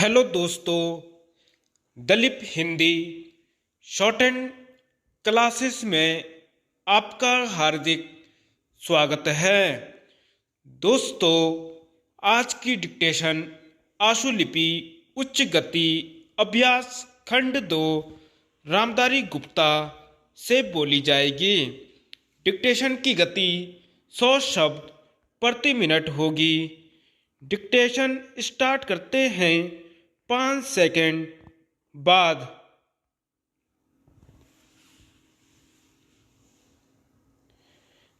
Hello दोस्तों, Dalip Hindi short and classes में आपका हार्दिक स्वागत है। दोस्तों, आज की डिक्टेशन आशुलिपि उच्च गति अभ्यास खंड 2 रामधारी गुप्ता से बोली जाएगी। डिक्टेशन की गति 100 शब्द प्रति मिनट होगी। डिक्टेशन स्टार्ट करते हैं 5 सेकंड बाद।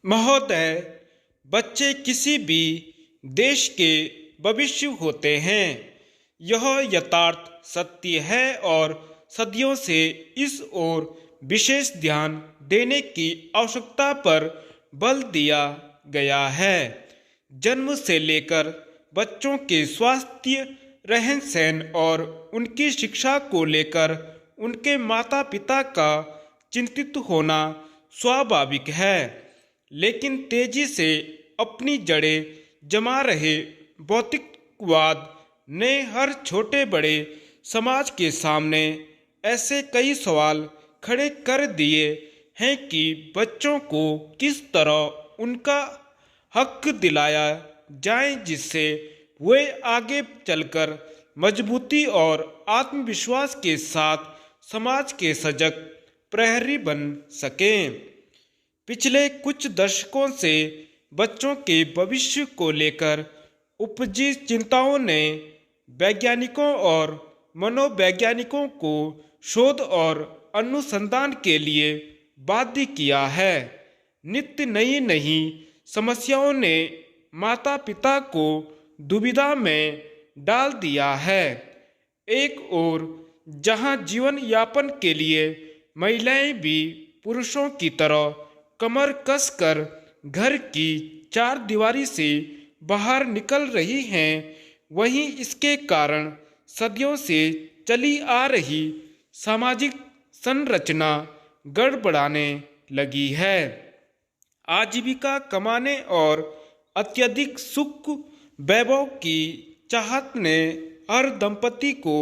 महोदय, बच्चे किसी भी देश के भविष्य होते हैं। यह यथार्थ सत्य है और सदियों से इस ओर विशेष ध्यान देने की आवश्यकता पर बल दिया गया है। जन्म से लेकर बच्चों के स्वास्थ्य, रहन सहन और उनकी शिक्षा को लेकर उनके माता पिता का चिंतित होना स्वाभाविक है, लेकिन तेजी से अपनी जड़ें जमा रहे भौतिकवाद ने हर छोटे बड़े समाज के सामने ऐसे कई सवाल खड़े कर दिए हैं कि बच्चों को किस तरह उनका हक दिलाया जाए जिससे वे आगे चलकर मजबूती और आत्मविश्वास के साथ समाज के सजग प्रहरी बन सकें। पिछले कुछ दशकों से बच्चों के भविष्य को लेकर उपजी चिंताओं ने वैज्ञानिकों और मनोवैज्ञानिकों को शोध और अनुसंधान के लिए बाध्य किया है। नित्य नई नई समस्याओं ने माता पिता को दुविधा में डाल दिया है। एक ओर जहां जीवन यापन के लिए महिलाएं भी पुरुषों की तरह कमर कसकर घर की चार दीवारी से बाहर निकल रही हैं, वहीं इसके कारण सदियों से चली आ रही सामाजिक संरचना गड़बड़ाने लगी है। आजीविका कमाने और अत्यधिक सुख वैभव की चाहत ने हर दंपति को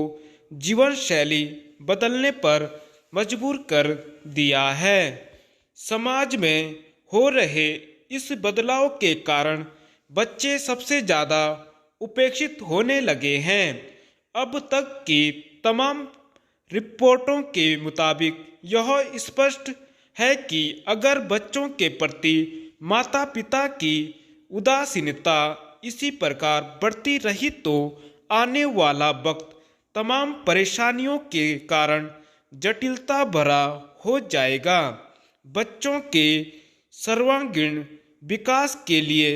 जीवन शैली बदलने पर मजबूर कर दिया है। समाज में हो रहे इस बदलाव के कारण बच्चे सबसे ज़्यादा उपेक्षित होने लगे हैं। अब तक की तमाम रिपोर्टों के मुताबिक यह स्पष्ट है कि अगर बच्चों के प्रति माता पिता की उदासीनता इसी प्रकार बढ़ती रही तो आने वाला वक्त तमाम परेशानियों के कारण जटिलता भरा हो जाएगा। बच्चों के सर्वांगीण विकास के लिए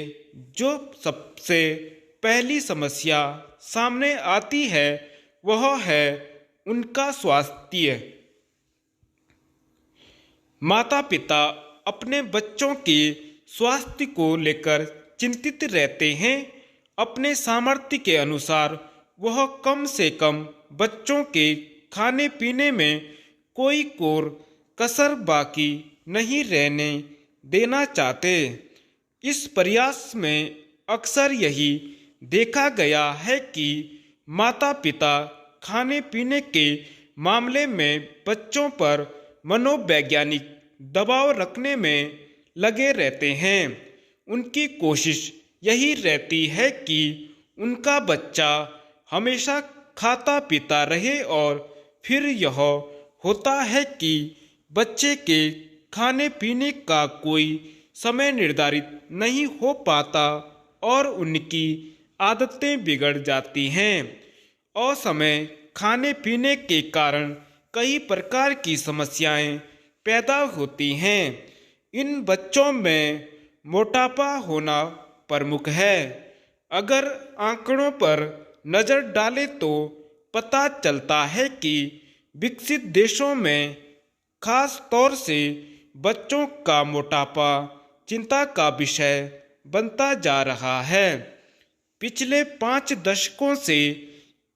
जो सबसे पहली समस्या सामने आती है वह है उनका स्वास्थ्य। माता पिता अपने बच्चों के स्वास्थ्य को लेकर चिंतित रहते हैं। अपने सामर्थ्य के अनुसार वह कम से कम बच्चों के खाने पीने में कोई कोर कसर बाकी नहीं रहने देना चाहते। इस प्रयास में अक्सर यही देखा गया है कि माता पिता खाने पीने के मामले में बच्चों पर मनोवैज्ञानिक दबाव रखने में लगे रहते हैं। उनकी कोशिश यही रहती है कि उनका बच्चा हमेशा खाता पीता रहे और फिर यह होता है कि बच्चे के खाने पीने का कोई समय निर्धारित नहीं हो पाता और उनकी आदतें बिगड़ जाती हैं। असमय खाने पीने के कारण कई प्रकार की समस्याएं पैदा होती हैं। इन बच्चों में मोटापा होना प्रमुख है। अगर आंकड़ों पर नज़र डालें तो पता चलता है कि विकसित देशों में खास तौर से बच्चों का मोटापा चिंता का विषय बनता जा रहा है। पिछले 5 दशकों से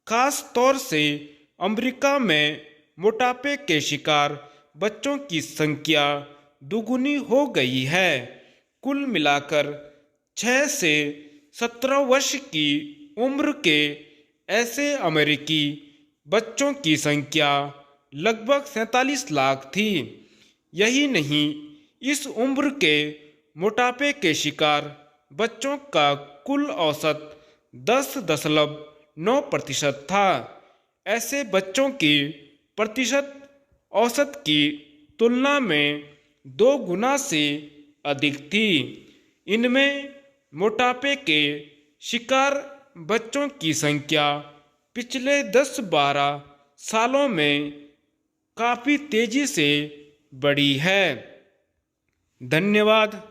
खास तौर से अमेरिका में मोटापे के शिकार बच्चों की संख्या दुगुनी हो गई है। कुल मिलाकर 6 से 17 वर्ष की उम्र के ऐसे अमेरिकी बच्चों की संख्या लगभग 47 लाख थी। यही नहीं, इस उम्र के मोटापे के शिकार बच्चों का कुल औसत 10.9% था। ऐसे बच्चों की प्रतिशत औसत की तुलना में 2 गुना से अधिक थी। इनमें मोटापे के शिकार बच्चों की संख्या पिछले 10-12 सालों में काफी तेजी से बढ़ी है। धन्यवाद।